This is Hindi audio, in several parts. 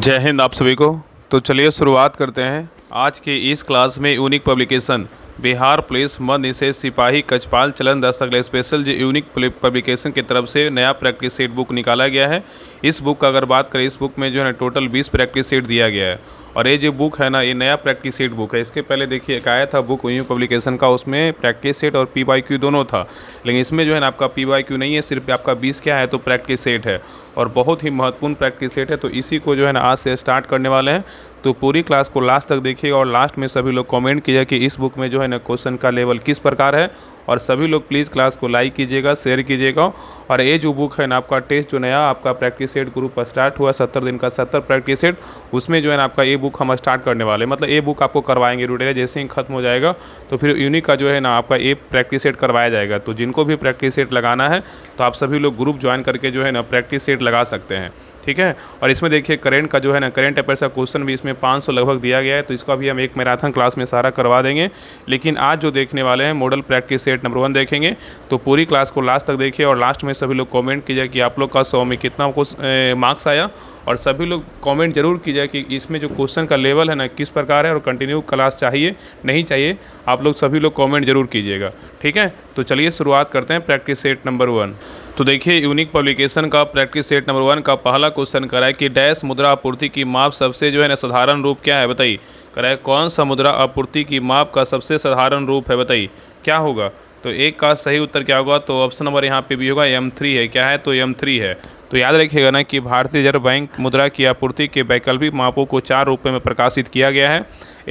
जय हिंद आप सभी को। तो चलिए शुरुआत करते हैं आज के इस क्लास में। यूनिक पब्लिकेशन बिहार पुलिस मध्य निषेध सिपाही कचपाल चलन दस्तक स्पेशल जो यूनिक पब्लिकेशन की तरफ से नया प्रैक्टिस सेट बुक निकाला गया है। इस बुक का अगर बात करें, इस बुक में जो है ना टोटल 20 प्रैक्टिस सेट दिया गया है। और ये जो बुक है ना, ये नया प्रैक्टिस सेट बुक है। इसके पहले देखिए एक आया था बुक यूनिक पब्लिकेशन का, उसमें प्रैक्टिस सेट और PYQ दोनों था। लेकिन इसमें जो है ना आपका PYQ नहीं है, सिर्फ आपका 20 क्या है तो प्रैक्टिस सेट है और बहुत ही महत्वपूर्ण प्रैक्टिस सेट है। तो इसी को जो है ना आज से स्टार्ट करने वाले हैं। तो पूरी क्लास को लास्ट तक देखिएगा और लास्ट में सभी लोग कमेंट कीजिए कि इस बुक में जो है ना क्वेश्चन का लेवल किस प्रकार है। और सभी लोग प्लीज़ क्लास को लाइक कीजिएगा, शेयर कीजिएगा। और ये जो बुक है ना आपका टेस्ट जो नया आपका प्रैक्टिस सेट ग्रुप स्टार्ट हुआ 70 दिन का 70 प्रैक्टिस सेट, उसमें जो है ना आपका ये बुक हम स्टार्ट करने वाले, मतलब ये बुक आपको करवाएंगे रूटेगा। जैसे ही खत्म हो जाएगा तो फिर यूनिक का जो है ना आपका ये प्रैक्टिस सेट करवाया जाएगा। तो जिनको भी प्रैक्टिस सेट लगाना है तो आप सभी लोग ग्रुप ज्वाइन करके जो है ना प्रैक्टिस सेट लगा सकते हैं, ठीक है। और इसमें देखिए करेंट का जो है ना करेंट अफेयर्स का क्वेश्चन भी इसमें 500 लगभग दिया गया है। तो इसका भी हम एक मैराथन क्लास में सारा करवा देंगे। लेकिन आज जो देखने वाले हैं मॉडल प्रैक्टिस सेट नंबर 1 देखेंगे। तो पूरी क्लास को लास्ट तक देखिए और लास्ट में सभी लोग कमेंट कीजिए कि आप लोग का 100 में कितना मार्क्स आया। और सभी लोग कमेंट जरूर कीजिए कि इसमें जो क्वेश्चन का लेवल है ना किस प्रकार है और कंटिन्यू क्लास चाहिए नहीं चाहिए। आप लोग सभी लोग कमेंट जरूर कीजिएगा, ठीक है। तो चलिए शुरुआत करते हैं प्रैक्टिस सेट नंबर 1। तो देखिए यूनिक पब्लिकेशन का प्रैक्टिस सेट नंबर 1 का पहला क्वेश्चन करा है कि डैश मुद्रा आपूर्ति की माप सबसे जो है ना साधारण रूप क्या है, बताइए। करा है कौन सा मुद्रा आपूर्ति की माप का सबसे साधारण रूप है, बताइए क्या होगा। तो एक का सही उत्तर क्या होगा, तो ऑप्शन नंबर यहाँ पे भी होगा M3 है। क्या है, तो M3 है। तो याद रखिएगा ना कि भारतीय रिजर्व बैंक मुद्रा की आपूर्ति के वैकल्पिक मापों को 4 रूपों में प्रकाशित किया गया है।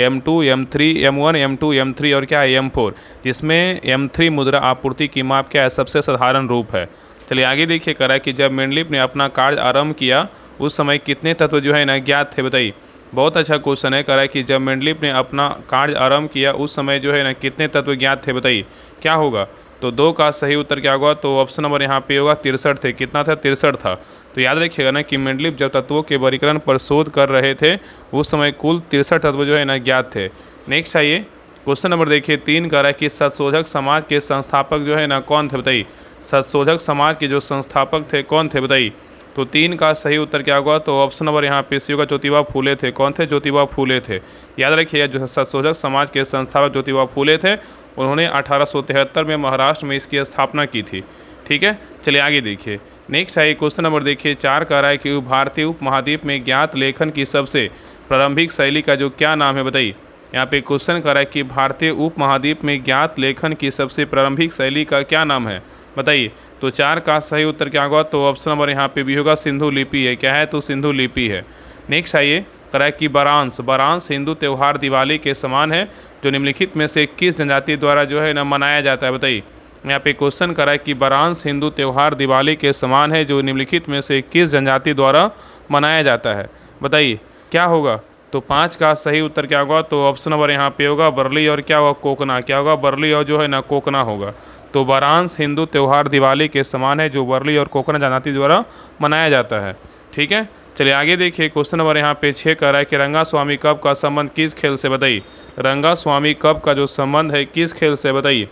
M2, M3, M1, M2, M3 और क्या है M4, जिसमें M3 मुद्रा आपूर्ति की माप क्या है, सबसे साधारण रूप है। चलिए आगे देखिए करा कि जब मेंडलीफ ने अपना कार्य आरंभ किया उस समय कितने तत्व जो है ना ज्ञात थे, बताइए। बहुत अच्छा क्वेश्चन है। करा कि जब मेंडलीफ ने अपना कार्य आरंभ किया उस समय जो है ना कितने तत्व ज्ञात थे, बताइए क्या होगा। तो 2 का सही उत्तर क्या होगा, तो ऑप्शन नंबर यहाँ पे होगा 63 थे। कितना था, 63 था। तो याद रखिएगा ना कि मेंडलीफ जब तत्वों के वर्गीकरण पर शोध कर रहे थे उस समय कुल 63 तत्व जो है ना ज्ञात थे। नेक्स्ट आइए क्वेश्चन नंबर देखिए 3 कह रहा है कि सत्शोधक समाज के संस्थापक जो है ना कौन थे, बताइए। सत्शोधक समाज के जो संस्थापक थे कौन थे, बताइए। तो 3 का सही उत्तर क्या होगा, तो ऑप्शन नंबर यहाँ पे सी होगा ज्योतिबा फूले थे। कौन थे, ज्योतिबा फूले थे। याद रखिए जो सत्शोधक समाज के संस्थापक ज्योतिबा फूले थे, उन्होंने 1873 में महाराष्ट्र में इसकी स्थापना की थी, ठीक है। चलिए आगे देखिए नेक्स्ट है क्वेश्चन नंबर देखिए 4 कह रहा है कि भारतीय उपमहाद्वीप में ज्ञात लेखन की सबसे प्रारंभिक शैली का जो क्या नाम है, बताइए। यहाँ पे क्वेश्चन कह रहा है कि भारतीय उपमहाद्वीप में ज्ञात लेखन की सबसे प्रारंभिक शैली का क्या नाम है, बताइए। तो 4 का सही उत्तर क्या होगा, तो ऑप्शन नंबर यहाँ पे भी होगा सिंधु लिपि है। क्या है, तो सिंधु लिपि है। नेक्स्ट आइए करा है कि बारांस हिंदू त्यौहार दिवाली के समान है जो निम्नलिखित में से किस जनजाति द्वारा जो है ना मनाया जाता है, बताइए। यहाँ पे क्वेश्चन करा है कि बारांस हिंदू त्यौहार दिवाली के समान है जो निम्नलिखित में से किस जनजाति द्वारा मनाया जाता है, बताइए क्या होगा। तो 5 का सही उत्तर क्या होगा, तो ऑप्शन नंबर यहाँ पे होगा बरली और क्या होगा कोकना। क्या होगा, बरली और जो है ना कोकना होगा। तो बारांस हिंदू त्यौहार दिवाली के समान है जो बरली और कोकना जनजाति द्वारा मनाया जाता है, ठीक है। चलिए आगे देखिए क्वेश्चन नंबर यहाँ पे 6 कह रहा है कि रंगास्वामी कप का संबंध किस खेल से, बताइए। रंगास्वामी कप का जो संबंध है किस खेल से, बताइए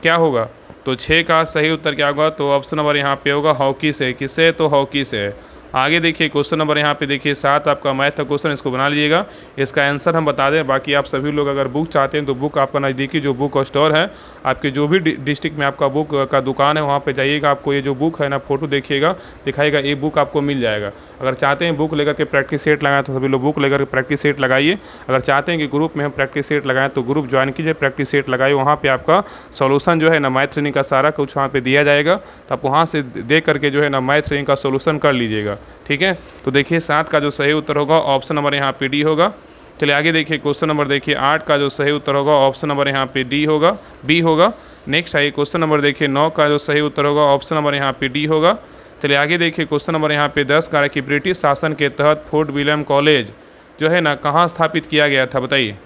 क्या होगा। तो 6 का सही उत्तर क्या होगा, तो ऑप्शन नंबर यहाँ पे होगा हॉकी से। किससे, तो हॉकी से है। आगे देखिए क्वेश्चन नंबर यहाँ पे देखिए 7 आपका मैथ का क्वेश्चन, इसको बना लीजिएगा। इसका आंसर हम बता दें, बाकी आप सभी लोग अगर बुक चाहते हैं तो बुक आपका नज़दीकी जो बुक स्टोर है, आपके जो भी डिस्ट्रिक्ट में आपका बुक का दुकान है वहाँ पे जाइएगा। आपको ये जो बुक है ना फोटो देखिएगा, दिखाएगा, ये बुक आपको मिल जाएगा। अगर चाहते हैं बुक लेकर के प्रैक्टिस सेट लगाएं तो सभी लोग बुक लेकर के प्रैक्टिस सेट लगाइए। अगर चाहते हैं कि ग्रुप में हम प्रैक्टिस सेट लगाएं तो ग्रुप ज्वाइन कीजिए, प्रैक्टिस सेट लगाइए। वहाँ पे आपका सॉल्यूशन जो है ना मैथ ट्रेनिंग का सारा कुछ वहाँ पे दिया जाएगा। तो आप वहाँ से देख करके जो है ना मैथ ट्रेनिंग का सॉल्यूशन कर लीजिएगा, ठीक है। तो देखिए 7 का जो सही उत्तर होगा ऑप्शन नंबर यहाँ पे डी होगा। चलिए आगे देखिए क्वेश्चन नंबर देखिए 8 का जो सही उत्तर होगा ऑप्शन नंबर यहाँ पे डी होगा, बी होगा। नेक्स्ट आइए क्वेश्चन नंबर देखिए 9 का जो सही उत्तर होगा ऑप्शन नंबर यहाँ पे डी होगा। चलिए आगे देखिए क्वेश्चन नंबर यहाँ पे 10 का है कि ब्रिटिश शासन के तहत फोर्ट विलियम कॉलेज जो है ना कहाँ स्थापित किया गया था, बताइए।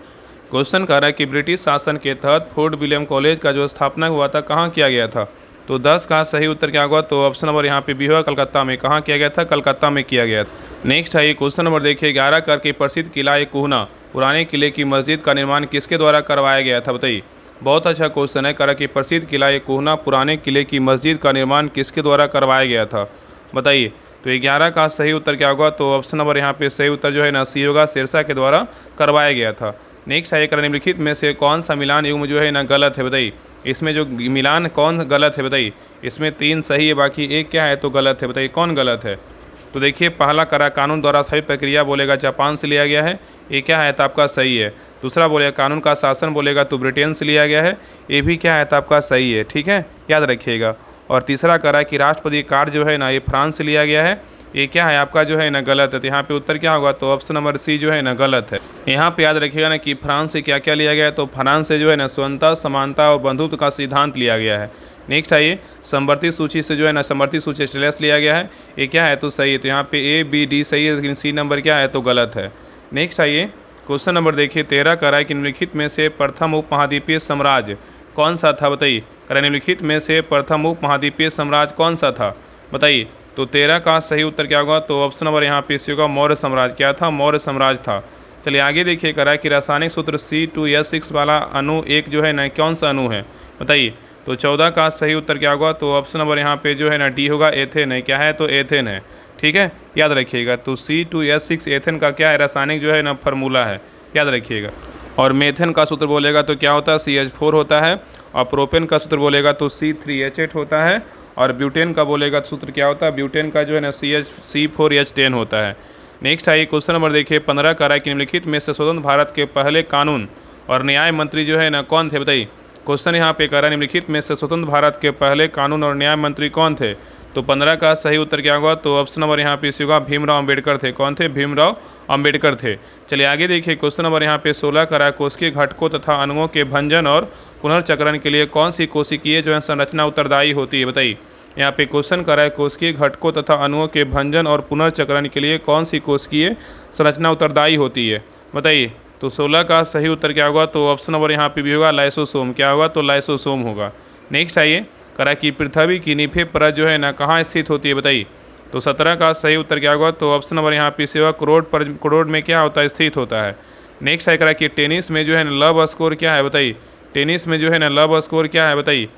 क्वेश्चन कह रहा है कि ब्रिटिश शासन के तहत फोर्ट विलियम कॉलेज का जो स्थापना हुआ था कहाँ किया गया था। तो 10 का सही उत्तर क्या होगा, तो ऑप्शन नंबर यहाँ पे भी होगा कलकत्ता में। कहाँ किया गया था, कलकत्ता में किया गया था। नेक्स्ट है ये क्वेश्चन नंबर देखिए 11 करके प्रसिद्ध किला कुहना पुराने किले की मस्जिद का निर्माण किसके द्वारा करवाया गया था, बताइए। बहुत अच्छा क्वेश्चन है। करा कि प्रसिद्ध किला कुहना पुराने किले की मस्जिद का निर्माण किसके द्वारा करवाया गया था, बताइए। तो 11 का सही उत्तर क्या होगा, तो ऑप्शन नंबर यहाँ पे सही उत्तर जो है ना सी होगा, शेरशाह के द्वारा करवाया गया था। नेक्स्ट है निम्नलिखित में से कौन सा मिलान युग्म जो है ना गलत है, बताइए। इसमें जो मिलान कौन गलत है बताइए। इसमें 3 सही है, बाकी एक क्या है तो गलत है, बताइए कौन गलत है। तो देखिए पहला करा कानून द्वारा सभी प्रक्रिया बोलेगा जापान से लिया गया है, ये क्या है तो आपका सही है। दूसरा बोलेगा कानून का शासन बोलेगा तो ब्रिटेन से लिया गया है, ये भी क्या है तो आपका सही है, ठीक है, याद रखिएगा। और तीसरा करा कि राष्ट्रपति कार्ड जो है ना ये फ्रांस से लिया गया है, ये क्या है आपका जो है ना गलत है। तो यहाँ पे उत्तर क्या होगा, तो ऑप्शन नंबर सी जो है ना गलत है। यहाँ पे याद रखिएगा ना कि फ्रांस से क्या क्या लिया गया है, तो फ्रांस से जो है ना स्वतंत्रता, समानता और बंधुत्व का सिद्धांत लिया गया है। नेक्स्ट आइए समवर्ती सूची से जो है ना समवर्ती सूची स्टेलस लिया गया है, ये क्या है तो सही है। तो यहाँ पे ए बी डी सही है, लेकिन सी नंबर क्या है तो गलत है। नेक्स्ट आइए क्वेश्चन नंबर देखिए 13 कह रहा है कि निम्नलिखित में से प्रथम उपमहाद्वीपीय साम्राज्य कौन सा था, बताइए। कह निम्नलिखित में से प्रथम उपमहाद्वीपीय साम्राज्य कौन सा था, बताइए। तो 13 का सही उत्तर क्या होगा, तो ऑप्शन नंबर यहाँ पे सी होगा, मौर्य साम्राज्य। क्या था, मौर्य साम्राज्य था। चलिए आगे देखिए कह रहा है कि रासायनिक सूत्र C2H6 वाला अणु एक जो है ना कौन सा अणु है, बताइए। तो 14 का सही उत्तर क्या होगा, तो ऑप्शन नंबर यहाँ पे जो है ना डी होगा, एथेन है। क्या है तो एथेन है, ठीक है, याद रखिएगा। तो C2H6 एथेन का क्या है रासायनिक जो है ना फार्मूला है, याद रखिएगा। और मेथेन का सूत्र बोलेगा तो क्या होता है CH4 होता है। और प्रोपेन का सूत्र बोलेगा तो C3H8 होता है। और ब्यूटेन का बोलेगा सूत्र क्या होता है, ब्यूटेन का जो है ना C4H10 होता है। नेक्स्ट आइए क्वेश्चन नंबर देखिए 15 का है कि निम्नलिखित में से स्वतंत्र भारत के पहले कानून और न्याय मंत्री जो है ना कौन थे, बताइए। क्वेश्चन यहाँ पे कह रहा है निम्नलिखित में से स्वतंत्र भारत के पहले कानून और न्याय मंत्री कौन थे। तो 15 का सही उत्तर क्या होगा, तो ऑप्शन नंबर यहाँ पे होगा भीमराव अम्बेडकर थे। कौन थे, भीमराव अम्बेडकर थे। चलिए आगे देखिए क्वेश्चन नंबर यहाँ पे 16 का है कोशिकीय घटकों तथा अणुओं के भंजन और पुनर्चक्रण के लिए कौन सी कोशिकीय जो है संरचना उत्तरदायी होती है, बताइए। यहाँ पे क्वेश्चन कर रहा है कोशिकीय घटकों तथा अणुओं के भंजन और पुनर्चक्रण के लिए कौन सी कोशिकीय संरचना उत्तरदायी होती है, बताइए। तो 16 का सही उत्तर क्या होगा, तो ऑप्शन नंबर यहाँ पे भी होगा लाइसोसोम। क्या होगा, तो लाइसोसोम होगा। नेक्स्ट आइए करा कि पृथ्वी की निफे परत जो है ना कहाँ स्थित होती है, बताइए। तो 17 का सही उत्तर क्या होगा, तो ऑप्शन नंबर यहाँ पे होगा करोड़ में क्या होता है स्थित होता है। नेक्स्ट आइए करा कि टेनिस में जो है ना लव स्कोर क्या है, बताइए। टेनिस में जो है ना लव स्कोर क्या है, बताइए।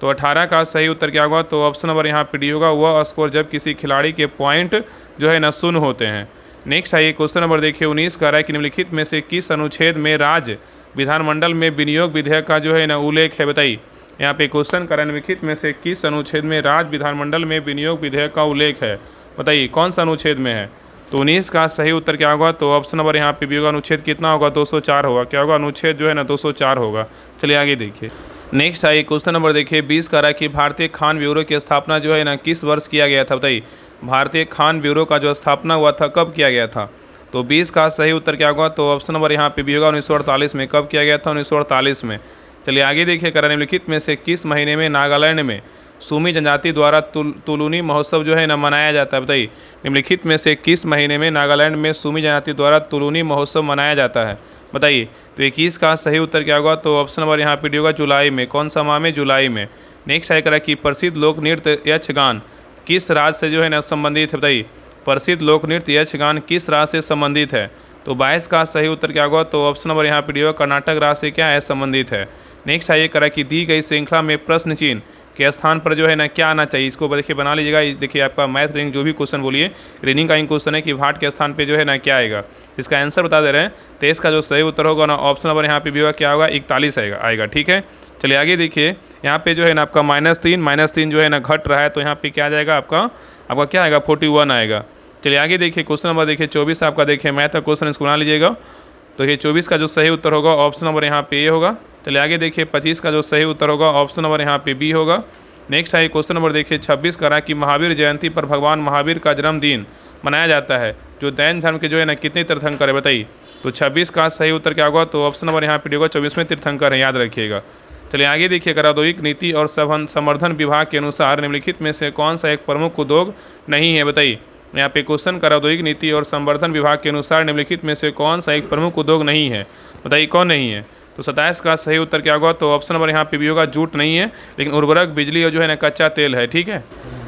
तो 18 का सही उत्तर क्या होगा, तो ऑप्शन नंबर यहाँ पे डी होगा, वह स्कोर जब किसी खिलाड़ी के पॉइंट जो है ना शून्य होते हैं। नेक्स्ट आइए क्वेश्चन नंबर देखिए 19 का है कि निम्नलिखित में से किस अनुच्छेद में राज्य विधानमंडल में विनियोग विधेयक का जो है ना उल्लेख है, बताइए। यहाँ पे क्वेश्चन कर निम्नलिखित में से किस अनुच्छेद में राज्य विधानमंडल में विनियोग विधेयक का उल्लेख है, बताइए कौन सा अनुच्छेद में है। तो 19 का सही उत्तर क्या होगा, तो ऑप्शन नंबर यहाँ पे भी होगा, अनुच्छेद कितना होगा, 204 होगा। क्या होगा, अनुच्छेद जो है ना 204 होगा। चलिए आगे देखिए नेक्स्ट आइए क्वेश्चन नंबर देखिए 20 का है कि भारतीय खान ब्यूरो की स्थापना जो है ना किस वर्ष किया गया था, बताइए। भारतीय खान ब्यूरो का जो स्थापना हुआ था कब किया गया था। तो 20 का सही उत्तर क्या होगा, तो ऑप्शन नंबर यहाँ पे भी होगा 1948 में। कब किया गया था, 1948 में। चलिए आगे देखिए करा निम्नलिखित में से किस महीने में नागालैंड में सूमी जनजाति द्वारा तुलुनी महोत्सव जो है ना मनाया जाता है, बताइए। निम्नलिखित में से किस महीने में नागालैंड में सूमी जनजाति द्वारा तुलुनी महोत्सव मनाया जाता है, बताइए। तो 21 का सही उत्तर क्या होगा, तो ऑप्शन नंबर यहाँ पे होगा जुलाई में। कौन सा माह में, जुलाई में। नेक्स्ट आया करा कि प्रसिद्ध लोक नृत्य यक्षगान किस राज्य से जो है ना संबंधित है, बताइए। प्रसिद्ध लोक नृत्य यक्षगान किस राज्य से संबंधित है। तो 22 का सही उत्तर क्या होगा, तो ऑप्शन नंबर यहाँ पे होगा कर्नाटक राज्य से क्या है संबंधित है। नेक्स्ट आइए करा कि दी गई श्रृंखला में प्रश्न चिन्ह के स्थान पर जो है ना क्या आना चाहिए, इसको देखिए बना लीजिएगा। देखिए आपका मैथ रीडिंग जो भी क्वेश्चन बोलिए, रीडिंग का ही क्वेश्चन है कि भाट के स्थान पे जो है ना क्या आएगा, इसका आंसर बता दे रहे हैं। तो इसका जो सही उत्तर होगा ना ऑप्शन नंबर यहाँ पे भी होगा, क्या होगा, 41 आएगा, ठीक है। चलिए आगे देखिए यहाँ पे जो है ना आपका -3 जो है ना घट रहा है, तो यहाँ पे क्या आ जाएगा आपका क्या आएगा, 41 आएगा। चलिए आगे देखिए क्वेश्चन नंबर देखिए 24 आपका देखिए मैथ का क्वेश्चन, इसको बना लीजिएगा। तो ये 24 का जो सही उत्तर होगा ऑप्शन नंबर यहाँ पे ए होगा। चलिए आगे देखिए 25 का जो सही उत्तर होगा ऑप्शन नंबर यहाँ पे बी होगा। नेक्स्ट आइए क्वेश्चन नंबर देखिए 26 का कि महावीर जयंती पर भगवान महावीर का जन्मदिन मनाया जाता है जो जैन धर्म के जो है ना कितने तीर्थंकर है, बताइए। तो 26 का सही उत्तर क्या होगा, तो ऑप्शन नंबर यहाँ पे होगा 24वें तीर्थंकर है, याद रखिएगा। चलिए आगे देखिए औद्योगिक नीति और संवर्धन विभाग के अनुसार निम्नलिखित में से कौन सा एक प्रमुख उद्योग नहीं है, बताइए। यहाँ पे क्वेश्चन औद्योगिक नीति और संवर्धन विभाग के अनुसार निम्नलिखित में से कौन सा एक प्रमुख उद्योग नहीं है, बताइए कौन नहीं है। तो 27 का सही उत्तर क्या होगा, तो ऑप्शन नंबर यहाँ पे भी होगा जूट नहीं है, लेकिन उर्वरक, बिजली और जो है ना कच्चा तेल है, ठीक है।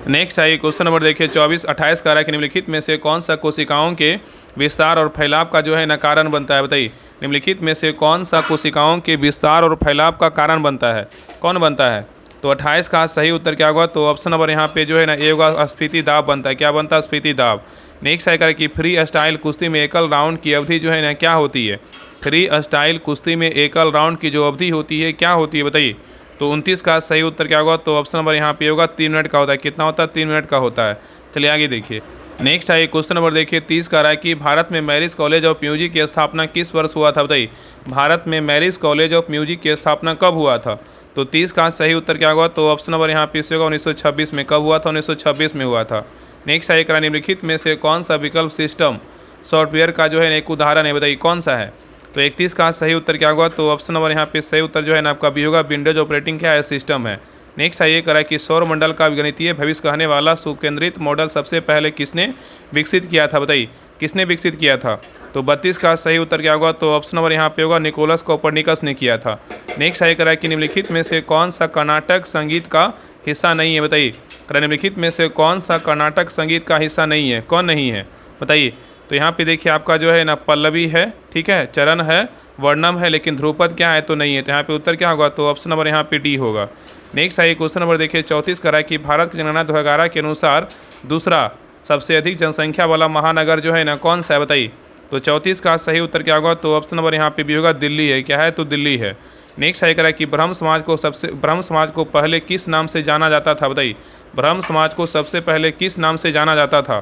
नेक्स्ट आइए क्वेश्चन नंबर देखिए 28 का है कि निम्नलिखित में से कौन सा कोशिकाओं के विस्तार और फैलाव का जो है ना कारण बनता है, बताइए। निम्नलिखित में से कौन सा कोशिकाओं के विस्तार और फैलाव का कारण बनता है, कौन बनता है। तो 28 का सही उत्तर क्या होगा? तो ऑप्शन नंबर यहाँ पे जो है ना ए होगा, स्फीति दाव बनता है। क्या बनता है? स्फीति दाव। नेक्स्ट है कि फ्री स्टाइल कुश्ती में एकल राउंड की अवधि जो है ना क्या होती है? फ्री स्टाइल कुश्ती में एकल राउंड की जो अवधि होती है क्या होती है बताइए? तो 29 का सही उत्तर क्या होगा? तो ऑप्शन नंबर यहाँ पे होगा 3 मिनट का होता है। कितना होता है? 3 मिनट का होता है। चलिए आगे देखिए। नेक्स्ट है क्वेश्चन नंबर देखिए 30 का रहा है कि भारत में मैरिज कॉलेज ऑफ म्यूजिक की स्थापना किस वर्ष हुआ था बताइए? भारत में मैरिज कॉलेज ऑफ म्यूजिक की स्थापना कब हुआ था? तो 30 का सही उत्तर क्या होगा? तो ऑप्शन नंबर यहाँ पे होगा 1926 में। कब हुआ था? 1926 में हुआ था। नेक्स्ट है निम्नलिखित में से कौन सा विकल्प सिस्टम सॉफ्टवेयर का जो है एक उदाहरण है बताइए कौन सा है? तो 31 का सही उत्तर क्या होगा? तो ऑप्शन नंबर यहाँ पे सही उत्तर जो है ना आपका भी होगा विंडोज ऑपरेटिंग क्या है? सिस्टम है। नेक्स्ट है ये करा कि सौर मंडल का गणितीय भविष्य कहने वाला सुकेंद्रित मॉडल सबसे पहले किसने विकसित किया था बताइए? किसने विकसित किया था? तो 32 का सही उत्तर क्या होगा? तो ऑप्शन नंबर यहाँ पे होगा निकोलस कोपर्निकस ने किया था। नेक्स्ट है करा कि निम्नलिखित में से कौन सा कर्नाटक संगीत का हिस्सा नहीं है बताइए? निम्नलिखित में से कौन सा कर्नाटक संगीत का हिस्सा नहीं है? कौन नहीं है बताइए? तो यहाँ पे देखिए आपका जो है ना पल्लवी है, ठीक है, चरण है, वर्णम है, लेकिन ध्रुपद क्या है? तो नहीं है। तो यहाँ पे उत्तर क्या होगा? तो ऑप्शन नंबर यहाँ पे डी होगा। नेक्स्ट है क्वेश्चन नंबर देखिए 34 का है कि भारत की जनगणना 2011 के अनुसार दूसरा सबसे अधिक जनसंख्या वाला महानगर जो है ना कौन सा है बताइए? तो 34 का सही उत्तर क्या होगा? तो ऑप्शन नंबर यहाँ पे भी होगा दिल्ली है। क्या है? तो दिल्ली है। नेक्स्ट है कि ब्रह्म समाज को पहले किस नाम से जाना जाता था बताइए? ब्रह्म समाज को सबसे पहले किस नाम से जाना जाता था?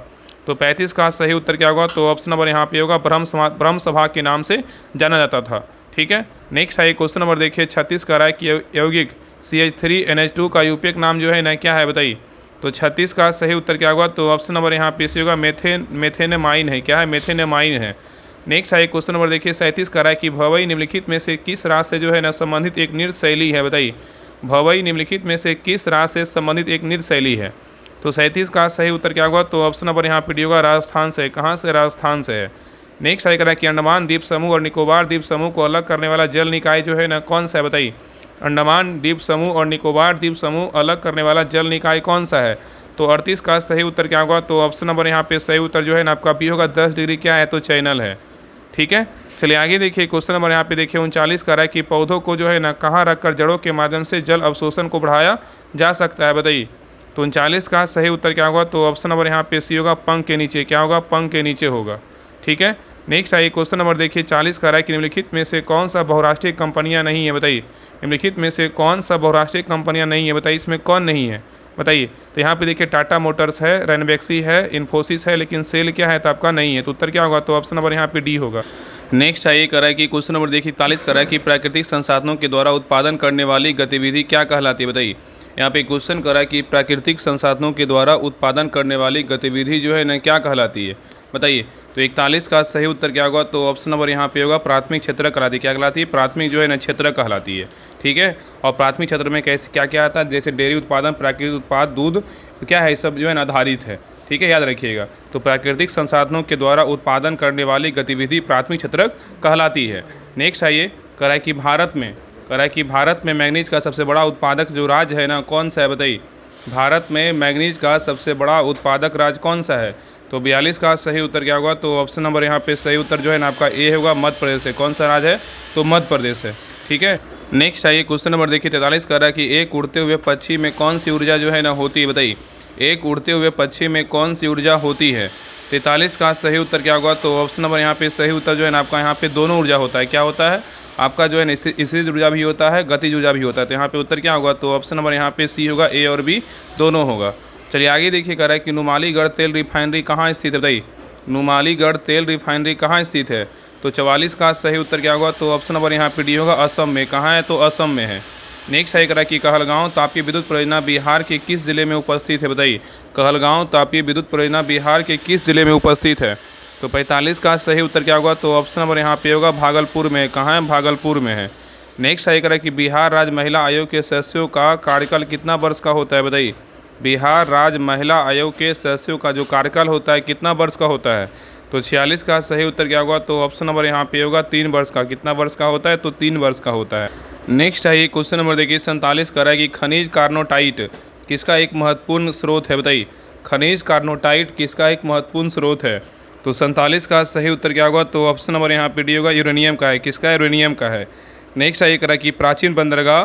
तो 35 का सही उत्तर क्या होगा? तो ऑप्शन नंबर यहाँ पे होगा ब्रह्म सभा के नाम से जाना जाता था। ठीक है। नेक्स्ट है क्वेश्चन नंबर देखिए 36 का है कि यौगिक CH3NH2 का यूपीएक नाम जो है ना क्या है बताइए? तो 36 का सही उत्तर क्या होगा? तो ऑप्शन नंबर यहाँ पे होगा मेथेनेमाइन है। क्या है? मेथेनेमाइन है। नेक्स्ट है क्वेश्चन नंबर देखिए 37 का है कि भवई निम्नलिखित में से किस राज से जो है ना संबंधित एक नृत्य शैली है बताइए? भवई निम्नलिखित में से किस राज से संबंधित एक नृत्य शैली है? तो 37 का सही उत्तर क्या होगा? तो ऑप्शन नंबर यहाँ पे होगा राजस्थान से। कहाँ से? राजस्थान से है। नेक्स्ट है कि अंडमान द्वीप समूह और निकोबार द्वीप समूह को अलग करने वाला जल निकाय जो है ना कौन सा है बताइए? अंडमान द्वीप समूह और निकोबार द्वीप समूह अलग करने वाला जल निकाय कौन सा है? तो 38 का सही उत्तर क्या होगा? तो ऑप्शन नंबर यहाँ पे सही उत्तर जो है ना आपका भी होगा 10 डिग्री क्या है? तो चैनल है। ठीक है। चलिए आगे देखिए क्वेश्चन नंबर यहाँ पे देखिए 39 का है कि पौधों को जो है ना कहाँ रखकर जड़ों के माध्यम से जल अवशोषण को बढ़ाया जा सकता है बताइए? तो 39 का सही उत्तर क्या होगा? तो ऑप्शन नंबर यहाँ पे सी होगा पंख के नीचे। क्या होगा? पंख के नीचे होगा। ठीक है। नेक्स्ट आइए क्वेश्चन नंबर देखिए 40 का है कि निम्नलिखित में से कौन सा बहुराष्ट्रीय कंपनियां नहीं है बताइए? निम्नलिखित में से कौन सा बहुराष्ट्रीय कंपनियां नहीं है बताइए? इसमें कौन नहीं है बताइए? तो यहाँ पे देखिए टाटा मोटर्स है, रेनबैक्सी है, इन्फोसिस है, लेकिन सेल क्या है? तो आपका नहीं है। तो उत्तर क्या होगा? तो ऑप्शन नंबर यहाँ पे डी होगा। नेक्स्ट है ये कर रहा है कि क्वेश्चन नंबर देखिए 41 कर रहा है कि प्राकृतिक संसाधनों के द्वारा उत्पादन करने वाली गतिविधि क्या कहलाती है बताइए? यहाँ पे क्वेश्चन करा है कि प्राकृतिक संसाधनों के द्वारा उत्पादन करने वाली गतिविधि जो है ना क्या कहलाती है बताइए? तो 41 का सही उत्तर क्या होगा? तो ऑप्शन नंबर यहाँ पे होगा प्राथमिक क्षेत्र कहलाती है। क्या कहलाती है? प्राथमिक जो है ना क्षेत्र कहलाती है। ठीक है। और प्राथमिक क्षेत्र में कैसे क्या क्या आता है? जैसे डेयरी उत्पादन, प्राकृतिक उत्पाद, दूध क्या है, सब जो है ना आधारित है। ठीक है, याद रखिएगा। तो प्राकृतिक संसाधनों के द्वारा उत्पादन करने वाली गतिविधि प्राथमिक क्षेत्र कहलाती है। नेक्स्ट आइए करा कि भारत में मैंगनीज का सबसे बड़ा उत्पादक जो राज्य है ना कौन सा है बताइए? भारत में मैंगनीज का सबसे बड़ा उत्पादक राज्य कौन सा है? तो 42 का सही उत्तर क्या होगा? तो ऑप्शन नंबर यहाँ पे सही उत्तर जो है ना आपका ए होगा, मध्य प्रदेश है। कौन सा राज्य है? तो मध्य प्रदेश है। ठीक है। नेक्स्ट आइए क्वेश्चन नंबर देखिए 43 का रहा है कि एक उड़ते हुए पक्षी में कौन सी ऊर्जा जो है ना होती है बताइए? एक उड़ते हुए पक्षी में कौन सी ऊर्जा होती है? 43 का सही उत्तर क्या होगा? तो ऑप्शन नंबर यहाँ पे सही उत्तर जो है ना आपका यहाँ पे दोनों ऊर्जा होता है। क्या होता है? आपका जो है ना स्थिर ऊर्जा भी होता है, गतिज ऊर्जा भी होता है। तो यहाँ पे उत्तर क्या होगा? तो ऑप्शन नंबर यहाँ पे सी होगा, ए और बी दोनों होगा। चलिए आगे देखिए कह रहा है कि नुमालीगढ़ तेल रिफाइनरी कहाँ स्थित है बताइए? नुमालीगढ़ तेल रिफाइनरी कहाँ स्थित है? तो 44 का सही उत्तर क्या होगा? तो ऑप्शन नंबर यहाँ पे डी होगा, असम में। कहाँ है? तो असम में है। नेक्स्ट है कह रहा है कि कहलगांव तापीय विद्युत परियोजना बिहार के किस जिले में उपस्थित है बताइए? कहलगांव तापीय विद्युत परियोजना बिहार के किस जिले में उपस्थित है? तो 45 का सही उत्तर क्या होगा? तो ऑप्शन नंबर यहाँ पे होगा भागलपुर में। कहाँ है? भागलपुर में है। नेक्स्ट है कह रहा है कि बिहार राज्य महिला आयोग के सदस्यों का कार्यकाल कितना वर्ष का होता है बताइए? बिहार राज्य महिला आयोग के सदस्यों का जो कार्यकाल होता है कितना वर्ष का होता है? तो 46 का सही उत्तर क्या होगा? तो ऑप्शन नंबर यहाँ पे होगा 3 वर्ष का। कितना वर्ष का होता है? तो 3 वर्ष का होता है। नेक्स्ट है ये क्वेश्चन नंबर देखिए 47 का है कि खनिज कार्नोटाइट किसका एक महत्वपूर्ण स्रोत है बताइए? खनिज कार्नोटाइट किसका एक महत्वपूर्ण स्रोत है? तो 47 का सही उत्तर क्या होगा? तो ऑप्शन नंबर यहाँ पे डी होगा, यूरेनियम का है। किसका? यूरेनियम का है। नेक्स्ट है ये करा कि प्राचीन बंदरगाह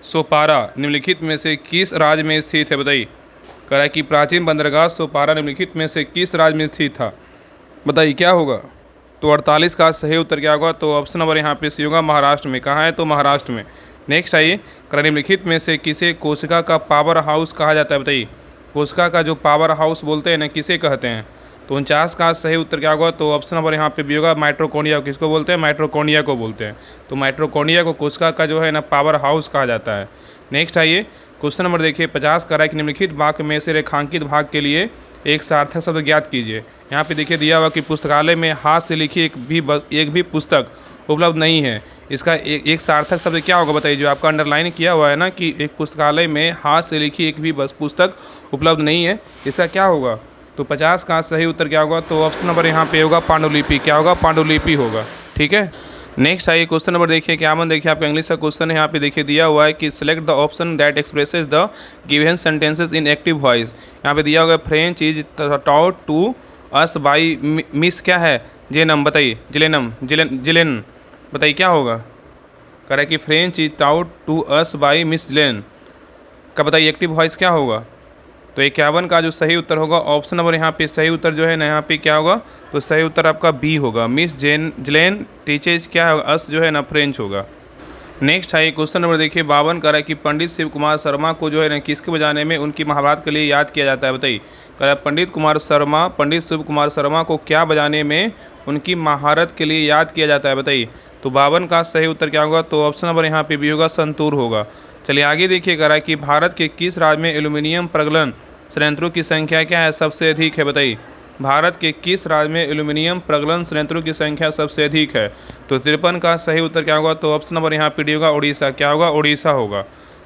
सोपारा निम्नलिखित में से किस राज्य में स्थित है? बताइए। कह रहा है कि प्राचीन बंदरगाह सोपारा निम्नलिखित में से किस राज्य में स्थित था? बताइए क्या होगा? तो 48 का सही उत्तर क्या होगा? तो ऑप्शन नंबर यहाँ पे सी होगा, महाराष्ट्र में। कहाँ है? तो महाराष्ट्र में। नेक्स्ट आइए, कह निम्नलिखित में से किसे कोशिका का पावर हाउस कहा जाता है? बताइए। कोशिका का जो पावर हाउस बोलते हैं ना, किसे कहते हैं? तो 49 का सही उत्तर क्या होगा? तो ऑप्शन नंबर यहाँ पे भी होगा, माइटोकॉन्ड्रिया। किसको बोलते हैं? माइटोकॉन्ड्रिया को बोलते हैं। तो माइटोकॉन्ड्रिया को कोशिका का जो है ना पावर हाउस कहा जाता है। नेक्स्ट आइए, क्वेश्चन नंबर देखिए 50 का है कि निम्नलिखित वाक्य में से रेखांकित भाग के लिए एक सार्थक शब्द ज्ञात कीजिए। यहाँ पे देखिए दिया हुआ कि पुस्तकालय में हाथ से लिखी एक भी पुस्तक उपलब्ध नहीं है। इसका एक सार्थक शब्द क्या होगा? बताइए। जो आपका अंडरलाइन किया हुआ है ना कि एक पुस्तकालय में हाथ से लिखी एक भी बस पुस्तक उपलब्ध नहीं है, इसका क्या होगा? तो 50 का सही उत्तर क्या होगा? तो ऑप्शन नंबर यहाँ पे होगा पांडुलिपि। क्या होगा? पांडुलिपि होगा। ठीक है। नेक्स्ट आइए क्वेश्चन नंबर देखिए क्या मन देखिए, आपका इंग्लिश का क्वेश्चन है। यहाँ पे देखिए दिया हुआ है कि select the option that expresses the given sentences in active voice. यहाँ पे दिया हुआ है French is taught to us by miss क्या है? जेनम। बताइए। जिलेन। बताइए क्या होगा? कह रहा है कि French is taught to us by Miss Gillen का बताइए एक्टिव वॉइस क्या होगा? तो 51 का जो सही उत्तर होगा, ऑप्शन नंबर यहाँ पे सही उत्तर जो है ना यहाँ पे क्या होगा? तो सही उत्तर आपका बी होगा, मिस जिलेन टीचेज क्या होगा? अस जो है ना फ्रेंच होगा। नेक्स्ट है क्वेश्चन नंबर देखिए 52 का है कि पंडित शिव कुमार शर्मा को जो है ना किसके बजाने में उनकी महाभारत के लिए याद किया जाता है? बताइए। कह रहा है पंडित शिव कुमार शर्मा को क्या बजाने में उनकी महाभारत के लिए याद किया जाता है? बताइए। तो 52 का सही उत्तर क्या होगा? तो ऑप्शन नंबर यहाँ पे भी होगा, संतूर होगा। चलिए आगे देखिए, कह रहा है कि भारत के किस राज्य में एल्यूमिनियम प्रगलन संयंत्रों की संख्या क्या है? सबसे अधिक है? बताइए। भारत के किस राज्य में एल्यूमिनियम प्रगलन संयंत्रों की संख्या सबसे अधिक है? तो 53 का सही उत्तर क्या होगा? तो ऑप्शन नंबर यहाँ पे डी होगा, उड़ीसा। क्या होगा? उड़ीसा होगा।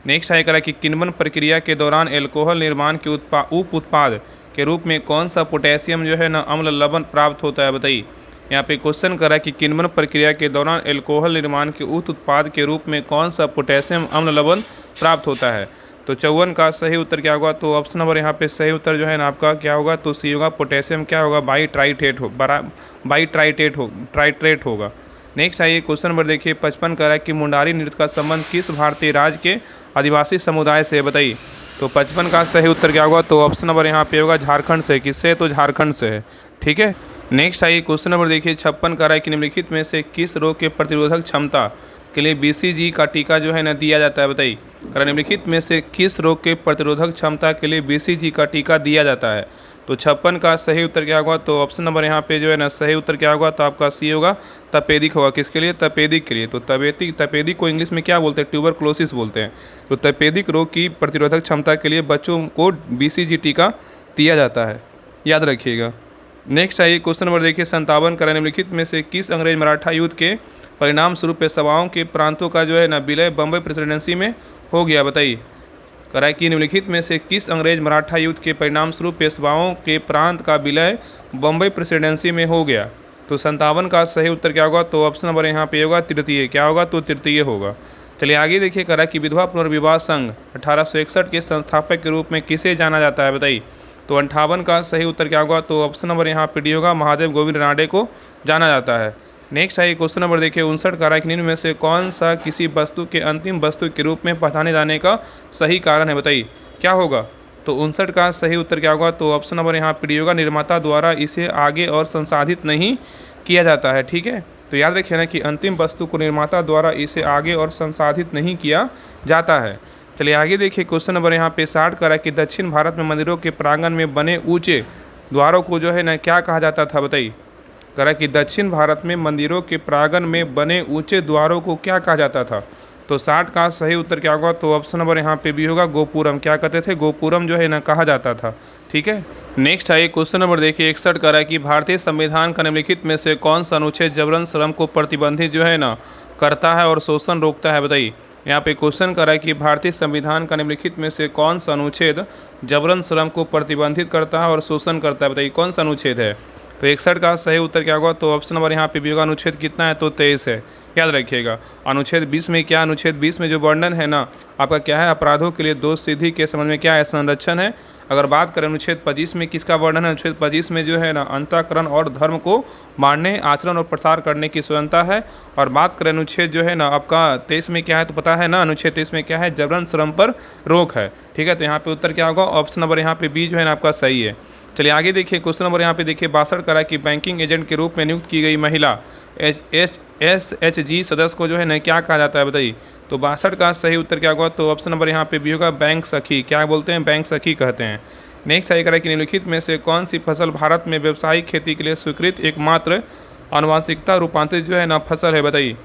नेक्स्ट है कह रहा है कि किण्वन प्रक्रिया के दौरान एल्कोहल निर्माण के उप उत्पाद के रूप में कौन सा पोटेशियम जो है ना अम्ल लवण प्राप्त होता है? बताइए। यहाँ पे क्वेश्चन कर रहा है कि किण्वन प्रक्रिया के दौरान एल्कोहल निर्माण के उप उत्पाद के रूप में कौन सा पोटेशियम अम्ल लवण प्राप्त होता है? तो 54 का सही उत्तर क्या होगा? तो ऑप्शन नंबर यहाँ पे सही उत्तर जो है ना आपका क्या होगा? तो सी होगा, पोटेशियम क्या होगा? बाईट्राइट्रेट होगा। नेक्स्ट आइए क्वेश्चन नंबर देखिए 55 का है कि मुंडारी नृत्य का संबंध किस भारतीय राज्य के आदिवासी समुदाय से? बताइए। तो 55 का सही उत्तर क्या होगा? तो ऑप्शन नंबर यहाँ पे होगा झारखंड से। किससे? तो झारखंड से है। ठीक है। नेक्स्ट आइए क्वेश्चन नंबर देखिए 56 का है कि निम्नलिखित में से किस रोग के प्रतिरोधक क्षमता के लिए BCG का टीका जो है ना दिया जाता है? बताइए। निम्नलिखित में से किस रोग के प्रतिरोधक क्षमता के लिए BCG का टीका दिया जाता है? तो 56 का सही उत्तर क्या होगा? तो ऑप्शन नंबर यहाँ पे जो है ना सही उत्तर क्या होगा? तो आपका सी होगा, तपेदिक होगा। किसके लिए? तपेदिक के लिए। तो तपेदिक को इंग्लिश में क्या बोलते हैं? ट्यूबरक्लोसिस बोलते हैं। तो तपेदिक रोग की प्रतिरोधक क्षमता के लिए बच्चों को BCG टीका दिया जाता है, याद रखिएगा। नेक्स्ट आइए क्वेश्चन नंबर देखिए 57 का निम्नलिखित में से किस अंग्रेज मराठा युद्ध के परिणाम स्वरूप पेशवाओं के प्रांतों का जो है ना विलय बम्बई प्रेसिडेंसी में हो गया? बताइए। कह रहा है कि निम्नलिखित में से किस अंग्रेज मराठा युद्ध के परिणाम स्वरूप पेशवाओं के प्रांत का विलय बम्बई प्रेसिडेंसी में हो गया? तो 57 का सही उत्तर क्या होगा? तो ऑप्शन नंबर यहाँ पे होगा तृतीय। क्या होगा? तो तृतीय होगा। चलिए आगे देखिए, कह रहा है कि विधवा पुनर्विवाह संघ 1861 के संस्थापक के रूप में किसे जाना जाता है? बताइए। तो 58 का सही उत्तर क्या होगा? तो ऑप्शन नंबर यहाँ पे डी होगा, महादेव गोविंद रानडे को जाना जाता है। नेक्स्ट है क्वेश्चन नंबर देखिए 59 का है निम्न में से कौन सा किसी वस्तु के अंतिम वस्तु के रूप में पहचाने जाने का सही कारण है? बताइए क्या होगा? तो 59 का सही उत्तर क्या होगा? तो ऑप्शन नंबर यहाँ पे डी होगा, निर्माता द्वारा इसे आगे और संसाधित नहीं किया जाता है। ठीक है। तो याद रखिए ना कि अंतिम वस्तु को निर्माता द्वारा इसे आगे और संसाधित नहीं किया जाता है। चलिए आगे देखिए क्वेश्चन नंबर यहाँ पे 60 का है कि दक्षिण भारत में मंदिरों के प्रांगण में बने ऊंचे द्वारों को जो है ना क्या कहा जाता था? बताइए। कह रहा कि दक्षिण भारत में मंदिरों के प्रांगण में बने ऊंचे द्वारों को क्या कहा जाता था? तो 60 का सही उत्तर क्या होगा? तो ऑप्शन नंबर यहाँ पे भी होगा, गोपुरम। क्या कहते थे? गोपुरम जो है ना कहा जाता था। ठीक है। नेक्स्ट है क्वेश्चन नंबर देखिए 61 का है कि भारतीय संविधान का निम्नलिखित में से कौन सा अनुच्छेद जबरन श्रम को प्रतिबंधित जो है ना करता है और शोषण रोकता है? बताइए। यहाँ पे क्वेश्चन कर रहा है कि भारतीय संविधान का निम्नलिखित में से कौन सा अनुच्छेद जबरन श्रम को प्रतिबंधित करता है और शोषण करता है? बताइए कौन सा अनुच्छेद है? तो 61 का सही उत्तर क्या होगा? तो ऑप्शन नंबर यहाँ पे भी होगा, अनुच्छेद कितना है? तो 23 है। याद रखिएगा। अनुच्छेद 20 में क्या? अनुच्छेद 20 में जो वर्णन है ना आपका क्या है? अपराधों के लिए दोष सिद्धि के संबंध में क्या है? संरक्षण है। अगर बात करें अनुच्छेद 25 में किसका वर्णन है, अनुच्छेद 25 में जो है ना अंतःकरण और धर्म को मानने, आचरण और प्रसार करने की स्वतंत्रता है। और बात करें अनुच्छेद जो है ना आपका 23 में क्या है, तो पता है ना अनुच्छेद 23 में क्या है, जबरन श्रम पर रोक है। ठीक है, तो यहाँ पे उत्तर क्या होगा, ऑप्शन नंबर यहाँ पे बी जो है ना आपका सही है। चलिए आगे देखिए, क्वेश्चन नंबर यहाँ पे देखिए 62 करा कि बैंकिंग एजेंट के रूप में नियुक्त की गई महिला SHG सदस्य को जो है ना क्या कहा जाता है, बताइए। तो 62 का सही उत्तर क्या होगा, तो ऑप्शन नंबर यहाँ पे बी होगा, बैंक सखी। क्या बोलते हैं, बैंक सखी कहते हैं। नेक्स्ट सही करा कि निम्नलिखित में से कौन सी फसल भारत में व्यावसायिक खेती के लिए स्वीकृत एकमात्र आनुवंशिकता रूपांतरित जो है ना फसल है, बताइए।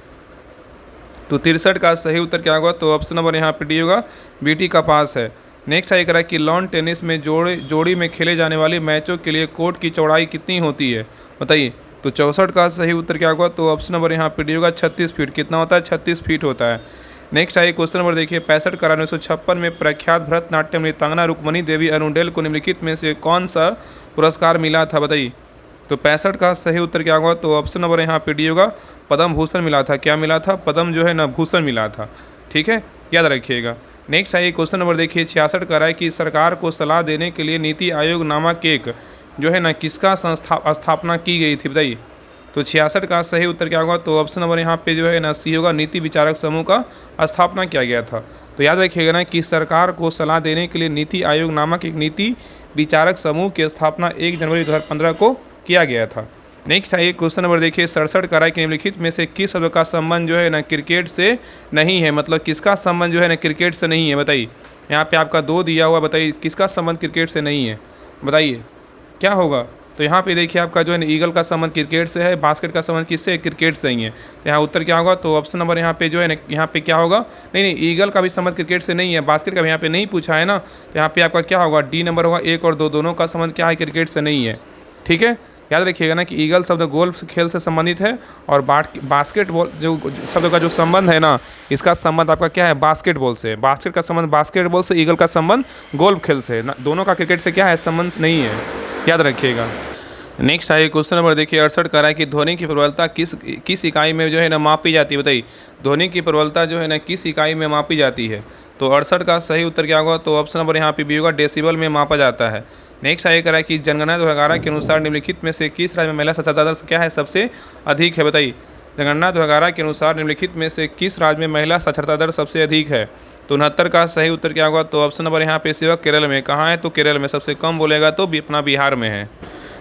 तो 63 का सही उत्तर क्या होगा, तो ऑप्शन नंबर यहाँ पे डी होगा, बीटी कपास है। नेक्स्ट सही करा कि लॉन टेनिस में जोड़ी में खेले जाने वाली मैचों के लिए कोर्ट की चौड़ाई कितनी होती है, बताइए। तो 64 का सही उत्तर क्या होगा, तो ऑप्शन नंबर यहाँ पे डी होगा, 36 फीट। कितना होता है, 36 फीट होता है। नेक्स्ट आइए क्वेश्चन नंबर देखिए 65 करा 1956 में प्रख्यात भरतनाट्यम नृत्यांगना रुक्मणी देवी अरुंडेल को निम्नलिखित में से कौन सा पुरस्कार मिला था, बताइए। तो 65 का सही उत्तर क्या होगा, तो ऑप्शन नंबर यहाँ पे डी होगा, पद्म भूषण मिला था। क्या मिला था, पद्म जो है ना भूषण मिला था। ठीक है, याद रखिएगा। नेक्स्ट आइए क्वेश्चन नंबर देखिए 66 का है कि सरकार को सलाह देने के लिए नीति आयोग नामक एक जो है ना किसका स्थापना की गई थी, बताइए। तो 66 का सही उत्तर क्या होगा, तो ऑप्शन नंबर यहाँ पे जो है ना सी होगा, नीति विचारक समूह का स्थापना किया गया था। तो याद रखिएगा ना कि सरकार को सलाह देने के लिए नीति आयोग नामक एक नीति विचारक समूह की स्थापना 1 जनवरी 2015 को किया गया था। नेक्स्ट आइए क्वेश्चन नंबर देखिए 67 का है कि निम्नलिखित में से किस शब्द का संबंध जो है ना क्रिकेट से नहीं है, मतलब किसका संबंध जो है ना क्रिकेट से नहीं है, बताइए। यहाँ पे आपका 2 दिया हुआ, बताइए किसका संबंध क्रिकेट से नहीं है, बताइए क्या होगा। तो यहाँ पे देखिए आपका जो है ना ईगल का संबंध क्रिकेट से है, बास्केट का संबंध किससे, क्रिकेट से ही है। तो यहाँ उत्तर क्या होगा, तो ऑप्शन नंबर यहाँ पे जो है ना यहाँ पे क्या होगा, नहीं ईगल का भी संबंध क्रिकेट से नहीं है, बास्केट का भी यहाँ पे नहीं पूछा है ना। तो यहाँ पे आपका क्या होगा, डी नंबर होगा, 1 और 2 दोनों का संबंध क्या है, क्रिकेट से नहीं है। ठीक है, याद रखिएगा ना कि ईगल शब्द गोल्फ खेल से संबंधित है और बास्केटबॉल जो शब्द का जो संबंध है ना, इसका संबंध आपका क्या है, बास्केटबॉल से। बास्केट का संबंध बास्केटबॉल से, ईगल का संबंध गोल्फ खेल से ना, दोनों का क्रिकेट से क्या है, संबंध नहीं है, याद रखिएगा। नेक्स्ट आइए क्वेश्चन नंबर देखिए 68 का है कि ध्वनि की प्रबलता किस इकाई में जो है ना मापी जाती है, बताइए। ध्वनि की प्रबलता जो है ना किस इकाई में मापी जाती है। तो 68 का सही उत्तर क्या होगा, तो ऑप्शन नंबर यहाँ पे बी होगा, डेसिबल में मापा जाता है। नेक्स्ट आइए करा कि जनगणना 2011 के अनुसार निम्नलिखित में से किस राज्य में महिला साक्षरता दर क्या है, सबसे अधिक है, बताइए। जनगणना 2011 के अनुसार निम्नलिखित में से किस राज्य में महिला साक्षरता दर सबसे अधिक है। तो 69 का सही उत्तर क्या होगा, तो ऑप्शन नंबर यहाँ पे सी होगा, केरल में। कहाँ है, तो केरल में। सबसे कम बोलेगा तो अपना बिहार में है।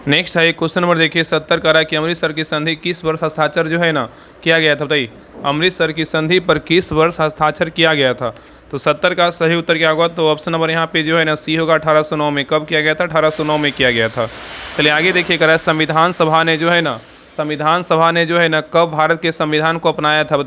नेक्स्ट है क्वेश्चन नंबर देखिए 70 का कि अमृतसर की संधि किस वर्ष हस्ताक्षर जो है ना किया गया था, बताइए। अमृतसर की संधि पर किस वर्ष हस्ताक्षर किया गया था। तो 70 का सही उत्तर क्या होगा, तो ऑप्शन नंबर यहाँ पे जो है ना सी होगा, 1809 में। कब किया गया था, 1809 में किया गया था। चलिए आगे देखिए करा संविधान सभा ने जो है ना कब भारत के संविधान को अपनाया था,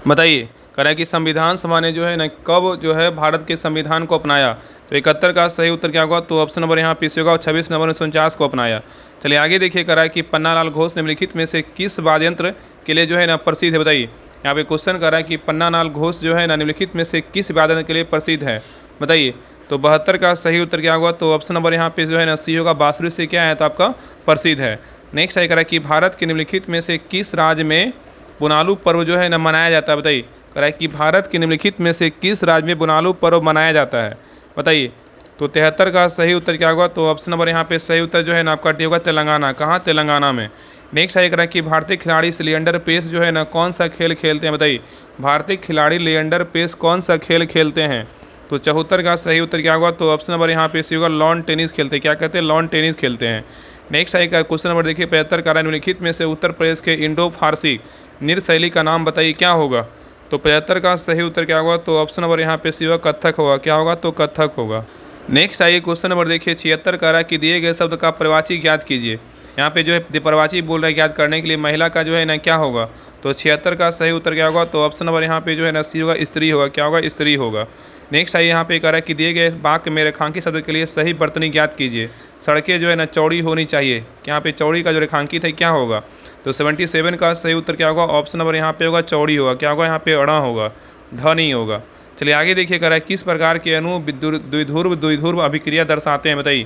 बताइए। करा कि संविधान सभा ने जो है ना कब जो है भारत के संविधान को अपनाया। तो 71 का सही उत्तर क्या होगा, तो ऑप्शन नंबर यहाँ पे होगा, 26 नवंबर 1949 को अपनाया। चलिए आगे देखिए करा कि पन्नालाल घोष निम्नलिखित में से किस वाद्य यंत्र के लिए जो है ना प्रसिद्ध है, बताइए। यहाँ पे क्वेश्चन करा है कि पन्नालाल घोष जो है ना निम्नलिखित में से किस वाद्य यंत्र के लिए प्रसिद्ध है, बताइए। तो 72 का सही उत्तर क्या होगा, तो ऑप्शन नंबर यहाँ पे जो है ना सी होगा, बांसुरी से क्या है, तो आपका प्रसिद्ध है। नेक्स्ट आई करा कि भारत के निम्नलिखित में से किस राज्य में बुनालू पर्व जो है ना मनाया जाता है, बताइए। करा कि भारत के निम्नलिखित में से किस राज्य में बुनालू पर्व मनाया जाता है, बताइए। तो 73 का सही उत्तर क्या होगा, तो ऑप्शन नंबर यहाँ पे सही उत्तर जो है ना आपका डी होगा, तेलंगाना। कहाँ, तेलंगाना में। नेक्स्ट आई करा कि भारतीय खिलाड़ी लिएंडर पेस जो है ना कौन सा खेल खेलते हैं, बताइए। भारतीय खिलाड़ी लिएंडर पेस कौन सा खेल खेलते हैं। तो 74 का सही उत्तर क्या होगा, तो ऑप्शन नंबर यहाँ पे सी होगा, लॉन टेनिस खेलते हैं। क्या कहते हैं, लॉन टेनिस खेलते हैं। नेक्स्ट आई का क्वेश्चन नंबर देखिए 75 का निम्नलिखित में से उत्तर प्रदेश के इंडो फारसी नृत्य शैली का नाम बताइए, क्या होगा। तो 75 का सही उत्तर क्या होगा, तो ऑप्शन नंबर यहाँ पे सी होगा, कथक होगा। क्या होगा, तो कथक होगा। नेक्स्ट आइए क्वेश्चन नंबर देखिए 76 का रहा कि दिए गए शब्द का प्रवाची ज्ञात कीजिए। यहाँ पे जो है प्रवाची बोल रहा है, ज्ञात करने के लिए महिला का जो है ना क्या होगा। तो 76 का सही उत्तर क्या होगा, तो ऑप्शन नंबर यहाँ पे जो है ना सी होगा, स्त्री होगा। क्या होगा, स्त्री होगा। नेक्स्ट आइए यहाँ पे कह रहा है कि दिए गए वाक्य में रेखांकित शब्द के लिए सही वर्तनी ज्ञात कीजिए। सड़कें जो है ना चौड़ी होनी चाहिए। यहाँ पे चौड़ी का जो रेखांकित है क्या होगा। तो 77 का सही उत्तर क्या होगा, ऑप्शन नंबर यहाँ पे होगा, चौड़ी होगा। क्या होगा, यहाँ पे अड़ा होगा, ढ नहीं होगा। चलिए आगे देखिए कह रहा है किस प्रकार के अणु द्विध्रुव अभिक्रिया दर्शाते हैं, बताइए।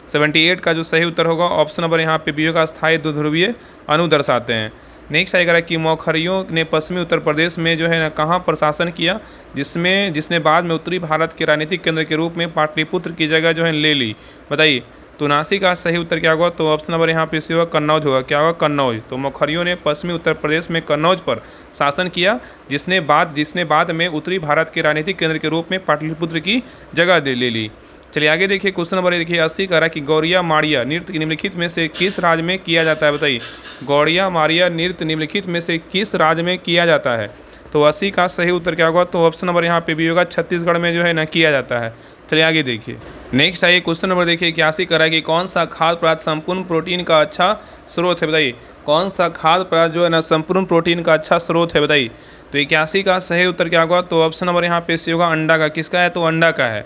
78 का जो सही उत्तर होगा, ऑप्शन नंबर यहाँ पे बी होगा, स्थायी द्विध्रुवीय अणु दर्शाते हैं। नेक्स्ट आएगा कि मौखरियों ने पश्चिमी उत्तर प्रदेश में जो है ना कहाँ पर शासन किया, जिसने बाद में उत्तरी भारत के राजनीतिक केंद्र के रूप में पाटलिपुत्र की जगह जो है ले ली। बताइए। तो 79 का सही उत्तर क्या होगा, तो ऑप्शन नंबर यहाँ पे सी होगा कन्नौज होगा। क्या होगा, कन्नौज। तो मौखरियों ने पश्चिमी उत्तर प्रदेश में कन्नौज पर शासन किया, जिसने बाद में उत्तरी भारत के राजनीतिक केंद्र के रूप में पाटलिपुत्र की जगह ले ली। चलिए आगे देखिए, क्वेश्चन नंबर देखिए 80 का कि गौड़िया माड़िया नृत्य निम्नलिखित में से किस राज्य में किया जाता है। बताइए, गौड़िया माड़िया नृत्य निम्नलिखित में से किस राज्य में किया जाता है। तो 80 का सही उत्तर क्या होगा, तो ऑप्शन नंबर यहाँ पे भी होगा, छत्तीसगढ़ में जो है ना किया जाता है। चलिए आगे देखिए, नेक्स्ट आइए क्वेश्चन नंबर देखिए 81 का कि कौन सा खाद्य पदार्थ संपूर्ण प्रोटीन का अच्छा स्रोत है। बताइए, कौन सा खाद्य पदार्थ जो है ना संपूर्ण प्रोटीन का अच्छा स्रोत है। बताइए। तो 81 का सही उत्तर क्या होगा, तो ऑप्शन नंबर यहाँ पे सी होगा, अंडा का। किसका है, तो अंडा का है।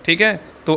ठीक है। तो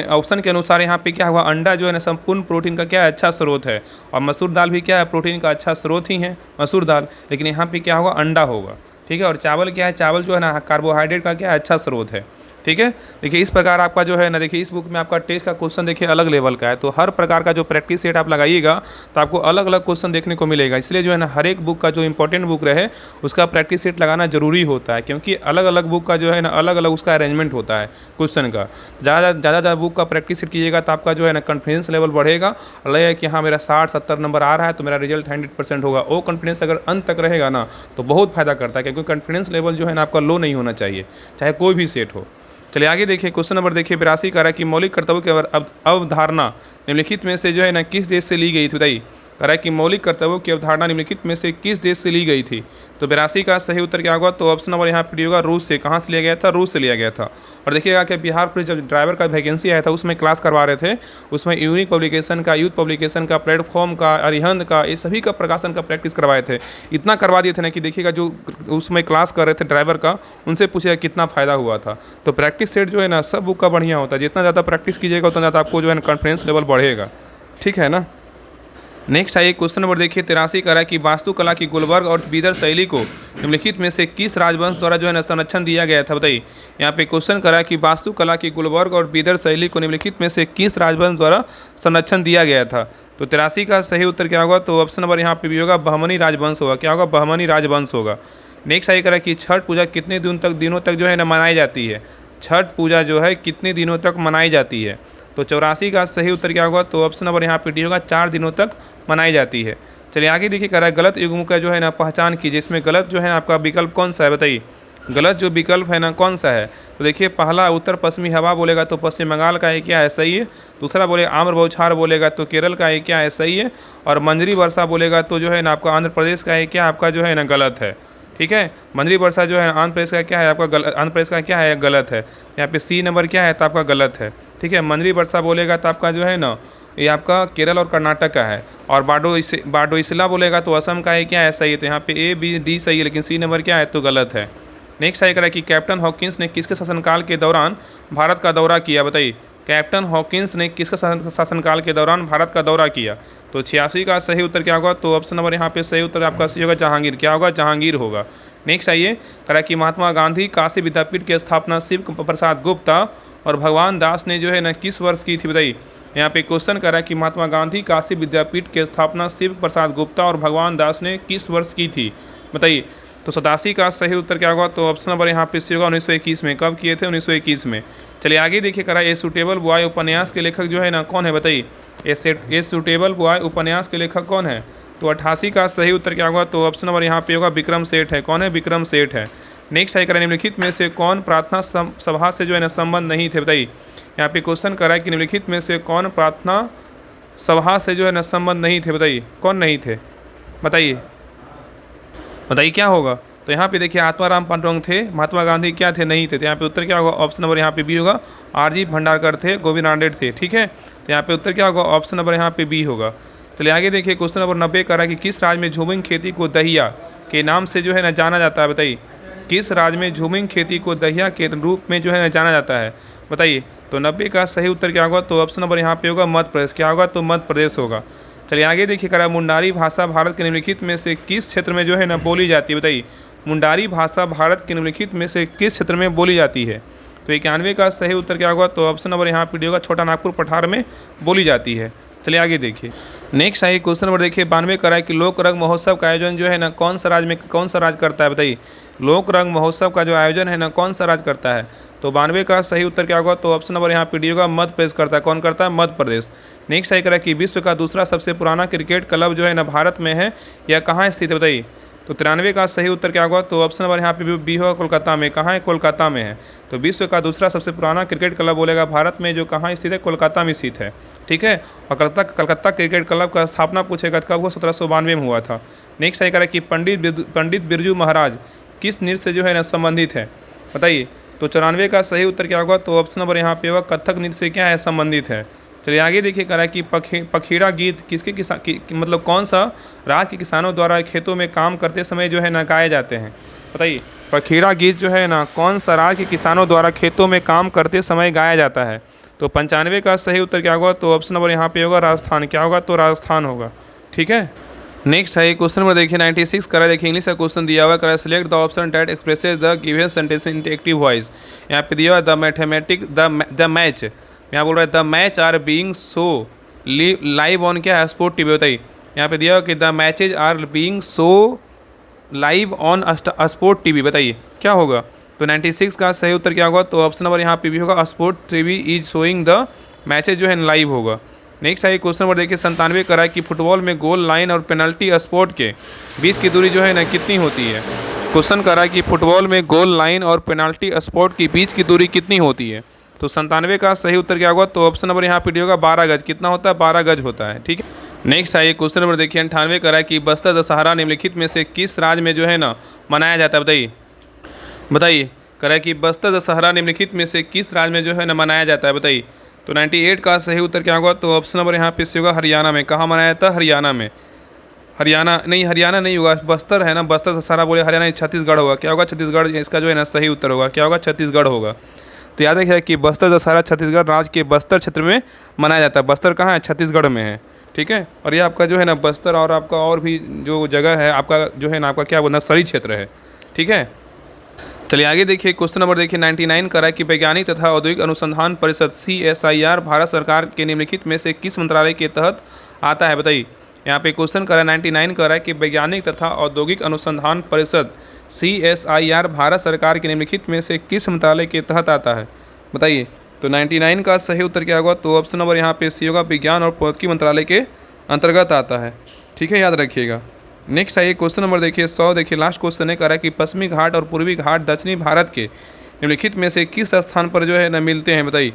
ऑप्शन के अनुसार यहाँ पे क्या हुआ, अंडा जो है ना संपूर्ण प्रोटीन का क्या है, अच्छा स्रोत है। और मसूर दाल भी क्या है, प्रोटीन का अच्छा स्रोत ही है, मसूर दाल। लेकिन यहाँ पे क्या होगा, अंडा होगा। ठीक है। और चावल क्या है, चावल जो है ना कार्बोहाइड्रेट का क्या है, अच्छा स्रोत है। ठीक है। देखिए इस प्रकार आपका जो है ना, देखिए इस बुक में आपका टेस्ट का क्वेश्चन देखिए अलग लेवल का है। तो हर प्रकार का जो प्रैक्टिस सेट आप लगाइएगा तो आपको अलग अलग क्वेश्चन देखने को मिलेगा। इसलिए जो है ना हर एक बुक का जो इंपॉर्टेंट बुक रहे उसका प्रैक्टिस सेट लगाना जरूरी होता है, क्योंकि अलग अलग बुक का जो है ना अलग अलग उसका अरेंजमेंट होता है क्वेश्चन का। ज़्यादा बुक का प्रैक्टिस सेट कीजिएगा तो आपका जो है ना कॉन्फिडेंस लेवल बढ़ेगा। लगेगा कि हाँ मेरा 60-70 नंबर आ रहा है तो मेरा रिजल्ट 100% होगा। वो कॉन्फिडेंस अगर अंत तक रहेगा ना तो बहुत फायदा करता है, क्योंकि कॉन्फिडेंस लेवल जो है ना आपका लो नहीं होना चाहिए, चाहे कोई भी सेट हो। चलिए आगे देखिए, क्वेश्चन नंबर देखिए 82 का कि मौलिक कर्तव्यों की अवधारणा निम्नलिखित में से जो है ना किस देश से ली गई थी। बताइए, कह रहा है कि मौलिक कर्तव्यों की अवधारणा निम्नलिखित में से किस देश से ली गई थी। तो 82 का सही उत्तर क्या होगा, तो ऑप्शन नंबर यहाँ पे होगा, रूस से। कहाँ से लिया गया था, रूस से लिया गया था। और देखिएगा कि बिहार पुलिस जब ड्राइवर का वैकेंसी आया था उसमें क्लास करवा रहे थे, उसमें यूनिक पब्लिकेशन का, यूथ पब्लिकेशन का, प्लेटफॉर्म का, अरिहंत का, ये सभी का प्रकाशन का प्रैक्टिस करवाए थे। इतना करवा दिए थे ना कि देखिएगा जो उसमें क्लास कर रहे थे ड्राइवर का, उनसे पूछेगा कितना फ़ायदा हुआ था। तो प्रैक्टिस सेट जो है ना सब बुक का बढ़िया होता है। जितना ज़्यादा प्रैक्टिस कीजिएगा उतना ज़्यादा आपको जो है ना कॉन्फिडेंस लेवल बढ़ेगा। ठीक है ना। नेक्स्ट आइए क्वेश्चन नंबर देखिए 83 का है कि वास्तुकला की गुलबर्ग और बीदर शैली को निम्नलिखित में से किस राजवंश द्वारा जो है ना संरक्षण दिया गया था। बताइए, यहाँ पे क्वेश्चन करा कि वास्तुकला की गुलबर्ग और बीदर शैली को निम्नलिखित में से किस राजवंश द्वारा संरक्षण दिया गया था। तो 83 का सही उत्तर क्या होगा, तो ऑप्शन नंबर यहाँ पे भी होगा, बहमनी राजवंश होगा। क्या होगा, बहमनी राजवंश होगा। नेक्स्ट आइए करा कि छठ पूजा कितने दिनों तक जो है ना मनाई जाती है। छठ पूजा जो है कितने दिनों तक मनाई जाती है। तो 84 का सही उत्तर क्या होगा, तो ऑप्शन नंबर यहाँ पे डी होगा, 4 दिनों तक मनाई जाती है। चलिए आगे देखिए, कह रहा है गलत युग्म का जो है ना पहचान कीजिए। इसमें गलत जो है आपका विकल्प कौन सा है। बताइए, गलत जो विकल्प है ना कौन सा है। तो देखिए, पहला उत्तर पश्चिमी हवा बोलेगा तो पश्चिम बंगाल का है, क्या है, सही है। दूसरा बोले आम्र बौछार बोलेगा तो केरल का है, क्या है, सही है। और मंजरी वर्षा बोलेगा तो जो है ना आपका आंध्र प्रदेश का है, क्या आपका जो है ना गलत है। ठीक है। मंजरी वर्षा जो है आंध्र प्रदेश का क्या है आपका गलत, आंध्र प्रदेश का क्या है, गलत है। यहाँ पे सी नंबर क्या है, तो आपका गलत है। ठीक है। मंजरी वर्षा बोलेगा तो आपका जो है ना ये आपका केरल और कर्नाटक का है। और बाडोइसला बोलेगा तो असम का है, क्या है, सही है। तो यहाँ पे ए बी डी सही है, लेकिन सी नंबर क्या है, तो गलत है। नेक्स्ट आएगा कि कैप्टन हॉकिंस ने किसके शासनकाल के दौरान भारत का दौरा किया। बताइए, कैप्टन हॉकिंस ने किसका शासनकाल के दौरान भारत का दौरा किया। तो 86 का सही उत्तर क्या होगा, तो ऑप्शन नंबर यहाँ पे सही उत्तर आपका सी होगा, जहांगीर। क्या होगा, जहांगीर होगा। नेक्स्ट आइए, करा कि महात्मा गांधी काशी विद्यापीठ की स्थापना शिव प्रसाद गुप्ता और भगवान दास ने जो है ना किस वर्ष की थी। बताइए, यहाँ पे क्वेश्चन करा कि महात्मा गांधी काशी विद्यापीठ की स्थापना शिव प्रसाद गुप्ता और भगवान दास ने किस वर्ष की थी। बताइए। तो 87 का सही उत्तर क्या होगा, तो ऑप्शन नंबर यहाँ पे सी होगा, 1921 में। कब किए थे, 1921 में। चलिए आगे देखिए, करा ए सूटेबल बॉय उपन्यास के लेखक जो है ना कौन है। बताइए, ए सूटेबल बॉय उपन्यास के लेखक कौन है। तो 88 का सही उत्तर क्या होगा, तो ऑप्शन नंबर यहाँ पे होगा, विक्रम सेठ है। कौन है, विक्रम सेठ है। नेक्स्ट है, निम्नलिखित में से कौन प्रार्थना सभा से जो है ना संबंध नहीं थे। बताइए, यहाँ पे क्वेश्चन करा कि निम्नलिखित में से कौन प्रार्थना सभा से जो है ना संबंध नहीं थे। बताइए, कौन नहीं थे, बताइए क्या होगा। तो यहाँ पे देखिए, आत्माराम पांडुरंग थे, महात्मा गांधी क्या थे, नहीं थे। तो यहाँ पे उत्तर क्या होगा, ऑप्शन नंबर यहाँ पे बी होगा, आरजी भंडारकर थे, गोविंद नांदेड़ थे। ठीक है। तो यहाँ पे उत्तर क्या होगा, ऑप्शन नंबर यहाँ पे बी होगा। चलिए आगे देखिए, क्वेश्चन नंबर 90 करा कि किस राज्य में झूमिंग खेती को दहिया के नाम से जो है ना जाना जाता है। बताइए, किस राज्य में झूमिंग खेती को दहिया के रूप में जो है ना जाना जाता है। बताइए। तो 90 का सही उत्तर क्या होगा, तो ऑप्शन नंबर यहाँ पे होगा, मध्य प्रदेश। क्या होगा, तो मध्य प्रदेश होगा। चलिए आगे देखिए, करा मुंडारी भाषा भारत के निम्नलिखित में से किस क्षेत्र में जो है ना बोली जाती है। बताइए, मुंडारी भाषा भारत के निम्नलिखित में से किस क्षेत्र में बोली जाती है। तो 91 का सही उत्तर क्या होगा, तो ऑप्शन नंबर यहाँ पे होगा, छोटा नागपुर पठार में बोली जाती है। चलिए आगे देखिए, नेक्स्ट आइए क्वेश्चन नंबर देखिए 92 कराए कि लोक रंग महोत्सव का आयोजन जो है ना कौन सा राज्य करता है, बताइए। लोक रंग महोत्सव का जो आयोजन है ना कौन सा राज्य करता है। तो 92 का सही उत्तर क्या होगा, तो ऑप्शन नंबर यहाँ पे डी होगा, मध्य प्रदेश करता है। कौन करता है, मध्य प्रदेश। नेक्स्ट सही करा कि विश्व का दूसरा सबसे पुराना क्रिकेट क्लब जो है ना भारत में है या कहाँ स्थित है, बताइए। तो 93 का सही उत्तर क्या होगा, तो ऑप्शन नंबर यहाँ पे बी होगा, कोलकाता में। कहाँ है, कोलकाता में है। तो विश्व का दूसरा सबसे पुराना क्रिकेट क्लब बोलेगा भारत में, जो कहाँ स्थित है, कोलकाता में स्थित है। ठीक है। और कलकत्ता क्रिकेट क्लब का स्थापना पूछेगा कब हुआ, 1792 में हुआ था। नेक्स्ट सही करा कि पंडित बिरजू महाराज किस नृत्य से जो है ना संबंधित है, बताइए। तो 94 का सही उत्तर क्या होगा, तो ऑप्शन नंबर यहाँ पे होगा, कथक नृत्य से क्या है, संबंधित है। चलिए आगे देखिए करा कि पखीड़ा गीत किसके मतलब कौन सा राज्य के किसानों द्वारा खेतों में काम करते समय जो है ना गाए जाते हैं, बताइए। पखीड़ा गीत जो है ना कौन सा राज्य के किसानों द्वारा खेतों में काम करते समय गाया जाता है। तो 95 का सही उत्तर क्या होगा, तो ऑप्शन नंबर यहाँ पे होगा, राजस्थान। क्या होगा, तो राजस्थान होगा। ठीक है। नेक्स्ट है क्वेश्चन नंबर देखिए 96 करा, देखिए इंग्लिश का क्वेश्चन दिया हुआ, करा select the option that expresses the given sentence in active voice. यहाँ पे दिया हुआ द मैच, यहाँ बोल रहा है the match are being show live on क्या है, स्पोर्ट टीवी, बताइए। यहाँ पे दिया हुआ कि the matches are being show live on sport TV, बताइए क्या होगा। तो 96 का सही उत्तर क्या होगा, तो ऑप्शन नंबर यहाँ पे भी होगा, sport TV is showing the matches जो है लाइव होगा। नेक्स्ट है क्वेश्चन नंबर देखिए 97 करा कि फुटबॉल में गोल लाइन और पेनल्टी स्पॉट के बीच की दूरी जो है ना कितनी होती है। क्वेश्चन करा कि फुटबॉल में गोल लाइन और पेनल्टी स्पॉट के बीच की दूरी कितनी होती है। तो 97 का सही उत्तर क्या होगा, तो ऑप्शन नंबर यहाँ पे होगा, 12 गज। कितना होता है, 12 गज होता है। ठीक है। नेक्स्ट है क्वेश्चन नंबर देखिए 98 करा कि बस्तर दशहरा निम्नलिखित में से किस राज्य में जो है ना मनाया जाता है, बताइए। करा कि बस्तर दशहरा निम्नलिखित में से किस राज्य में जो है ना मनाया जाता है, बताइए। तो 98 का सही उत्तर क्या होगा, तो ऑप्शन नंबर यहाँ पे से होगा, हरियाणा में। कहाँ मनाया जाता है, हरियाणा में। हरियाणा नहीं होगा, बस्तर है ना, बस्तर दशहरा बोले, हरियाणा छत्तीसगढ़ होगा। क्या होगा, छत्तीसगढ़। इसका जो है ना सही उत्तर होगा, क्या होगा, छत्तीसगढ़ होगा। तो याद रखिए कि बस्तर दशहरा छत्तीसगढ़ राज्य के बस्तर क्षेत्र में मनाया जाता है। बस्तर कहाँ है, छत्तीसगढ़ में है। ठीक है। और ये आपका जो है ना बस्तर और आपका और भी जो जगह है आपका जो है ना आपका क्या बोलना, नक्सली क्षेत्र है। ठीक है। चलिए आगे देखिए क्वेश्चन नंबर देखिए 99 करा कि वैज्ञानिक तथा औद्योगिक अनुसंधान परिषद CSIR भारत सरकार के निम्नलिखित में से किस मंत्रालय के तहत आता है, बताइए। यहाँ पे क्वेश्चन करा 99 करा कि वैज्ञानिक तथा औद्योगिक अनुसंधान परिषद CSIR भारत सरकार के निम्नलिखित में से किस मंत्रालय के तहत आता है, बताइए। तो 99 का सही उत्तर क्या होगा, तो ऑप्शन नंबर यहाँ पे सी होगा, विज्ञान और प्रौद्योगिकी मंत्रालय के अंतर्गत आता है। ठीक है, याद रखिएगा। नेक्स्ट आइए क्वेश्चन नंबर देखिए 100, देखिए लास्ट क्वेश्चन है, कह रहा है कि पश्चिमी घाट और पूर्वी घाट दक्षिणी भारत के निम्नलिखित में से किस स्थान पर जो है ना मिलते हैं, बताइए।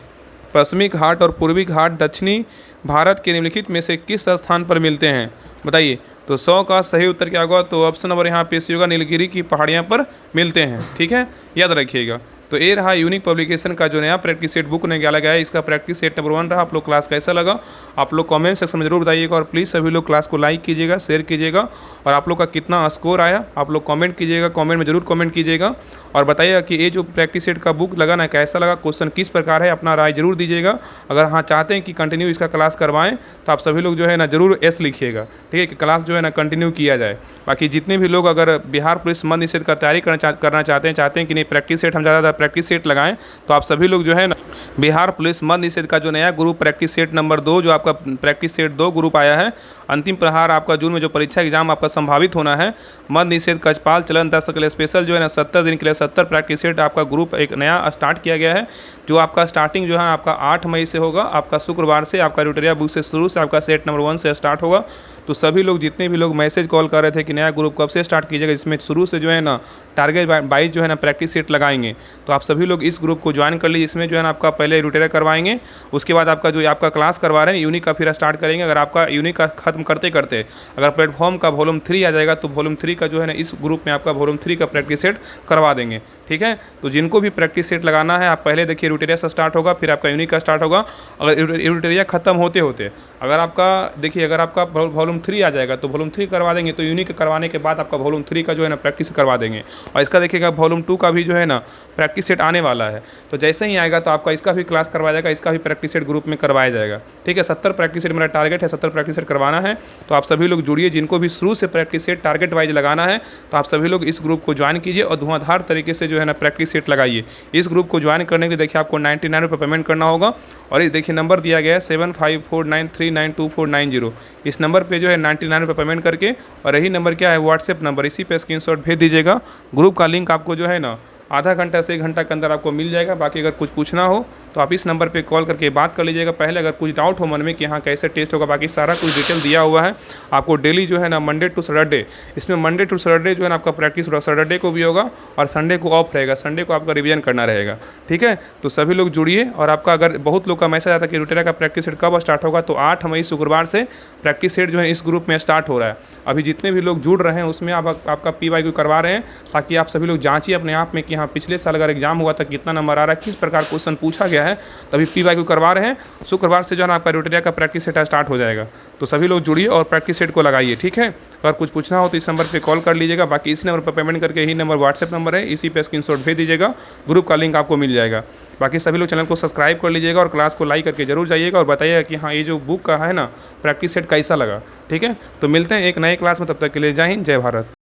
पश्चिमी घाट और पूर्वी घाट दक्षिणी भारत के निम्नलिखित में से किस स्थान पर मिलते हैं, बताइए। तो 100 का सही उत्तर क्या होगा, तो ऑप्शन नंबर यहाँ पे सी होगा, नीलगिरी की पहाड़ियाँ पर मिलते हैं। ठीक है, याद रखिएगा। तो ये रहा यूनिक पब्लिकेशन का जो नया प्रैक्टिस सेट बुक निकाला गया है, इसका प्रैक्टिस सेट नंबर 1 रहा। आप लोग क्लास कैसा लगा आप लोग कमेंट सेक्शन में जरूर बताइएगा, और प्लीज़ सभी लोग क्लास को लाइक कीजिएगा, शेयर कीजिएगा, और आप लोग का कितना स्कोर आया आप लोग कमेंट कीजिएगा, कमेंट में जरूर कमेंट कीजिएगा, और बताइएगा कि ये जो प्रैक्टिस सेट का बुक लगा ना कैसा लगा, क्वेश्चन किस प्रकार है, अपना राय जरूर दीजिएगा। अगर हाँ चाहते हैं कि कंटिन्यू इसका क्लास करवाएं तो आप सभी लोग जो है ना जरूर एस लिखिएगा। ठीक है, कि क्लास जो है ना कंटिन्यू किया जाए। बाकी जितने भी लोग अगर बिहार पुलिस मद निषेध का तैयारी करना चाहते हैं कि नहीं प्रैक्टिस सेट हम ज़्यादा प्रैक्टिस सेट लगाएं, तो आप सभी लोग जो है ना बिहार पुलिस मद निषेध का जो नया ग्रुप प्रैक्टिस सेट नंबर 2 जो आपका प्रैक्टिस सेट 2 ग्रुप आया है, अंतिम प्रहार आपका जून में जो परीक्षा एग्जाम आपका संभावित होना है, मद निषेध कचपाल चलन दस्तक के लिए स्पेशल जो है ना 70 दिन के लिए 70 प्रैक्टिस सेट आपका ग्रुप एक नया स्टार्ट किया गया है, जो आपका स्टार्टिंग जो है आपका 8 मई से होगा। आपका शुक्रवार से आपका रूटेरिया बुक से शुरू से आपका सेट नंबर 1 से स्टार्ट होगा। तो सभी लोग जितने भी लोग मैसेज कॉल कर रहे थे कि नया ग्रुप कब से स्टार्ट कीजिएगा, इसमें शुरू से जो है ना टारगेट 22 जो है ना प्रैक्टिस सेट लगाएंगे, तो आप सभी लोग इस ग्रुप को ज्वाइन कर लीजिए। इसमें जो है ना आपका पहले रूटेरिया करवाएंगे, उसके बाद आपका जो आपका क्लास करवा रहे हैं यूनिक का फिर स्टार्ट करेंगे। अगर आपका यूनिक का खत्म करते करते अगर प्लेटफॉर्म का वॉल्यूम 3 आ जाएगा, तो वॉल्यूम 3 का जो है ना इस ग्रुप में आपका वॉल्यूम 3 का प्रैक्टिस सेट करवा देंगे। ठीक है, तो जिनको भी प्रैक्टिस सेट लगाना है आप पहले देखिए रूटेरिया से स्टार्ट होगा, फिर आपका यूनिक का स्टार्ट होगा। अगर रूटेरिया खत्म होते होते अगर आपका देखिए अगर आपका वॉल्यूम 3 आ जाएगा तो वॉल्यूम 3 करवा देंगे, तो यूनिक करवाने के बाद आपका वॉल्यूम 3 का जो है ना प्रैक्टिस करवा देंगे। और इसका देखिएगा वॉल्यूम 2 का भी जो है ना प्रैक्टिस सेट आने वाला है, तो जैसे ही आएगा तो आपका इसका भी क्लास करवाया जाएगा, इसका भी प्रैक्टिस सेट ग्रुप में करवाया जाएगा। ठीक है, 70 प्रैक्टिस सेट मेरा टारगेट है, 70 प्रैक्टिस सेट करवाना है। तो आप सभी लोग जुड़िए, जिनको भी शुरू से प्रैक्टिस सेट टारगेट वाइज लगाना है, तो आप सभी लोग इस ग्रुप को ज्वाइन कीजिए और धुआंधार तरीके से जो जो है ना प्रैक्टिस सेट लगाइए। इस ग्रुप को ज्वाइन करने के लिए देखिए आपको 99 रुपये पेमेंट करना होगा और ये देखिए नंबर दिया गया है 7549392490। इस नंबर पे जो है 99 रुपये पेमेंट करके, और यही नंबर क्या है व्हाट्सएप नंबर, इसी पे स्क्रीनशॉट भेज दीजिएगा। ग्रुप का लिंक आपको जो है ना आधा घंटा से 1 घंटा के अंदर आपको मिल जाएगा। बाकी अगर कुछ पूछना हो तो आप इस नंबर पे कॉल करके बात कर लीजिएगा पहले, अगर कुछ डाउट हो मन में कि हाँ कैसे टेस्ट होगा, बाकी सारा कुछ डिटेल दिया हुआ है आपको। डेली जो है ना मंडे टू सैटरडे, इसमें मंडे टू सैटरडे जो है ना आपका प्रैक्टिस होगा, सैटरडे को भी होगा और संडे को ऑफ रहेगा, संडे को आपका रिवीजन करना रहेगा। ठीक है, तो सभी लोग जुड़िए। और आपका अगर बहुत लोग का मैसेज आता है कि रुटेरा का प्रैक्टिस सेट कब स्टार्ट होगा, तो 8 मई शुक्रवार से प्रैक्टिस सेट जो है इस ग्रुप में स्टार्ट हो रहा है। अभी जितने भी लोग जुड़ रहे हैं उसमें आपका PYQ करवा रहे हैं, ताकि आप सभी लोग जांचिए अपने आप में कि हाँ पिछले साल अगर एग्जाम हुआ था कितना नंबर आ रहा है, किस प्रकार क्वेश्चन पूछा गया है, तभी PYQ करवा रहे हैं। शुक्रवार से जो है ना आपका रोटेरिया का प्रैक्टिस सेट स्टार्ट हो जाएगा। तो सभी लोग जुड़िए और प्रैक्टिस सेट को लगाइए। ठीक है, अगर कुछ पूछना हो तो इस नंबर पे कॉल कर लीजिएगा। बाकी इस नंबर पर पेमेंट करके, यही नंबर व्हाट्सएप नंबर है, इसी पे स्क्रीनशॉट भेज दीजिएगा, ग्रुप का लिंक आपको मिल जाएगा। बाकी सभी लोग चैनल को सब्सक्राइब कर लीजिएगा और क्लास को लाइक करके जरूर जाइएगा और बताइएगा कि हाँ ये जो बुक का है ना प्रैक्टिस सेट कैसा लगा। ठीक है, तो मिलते हैं एक नए क्लास में, तब तक के लिए जय हिंद, जय भारत।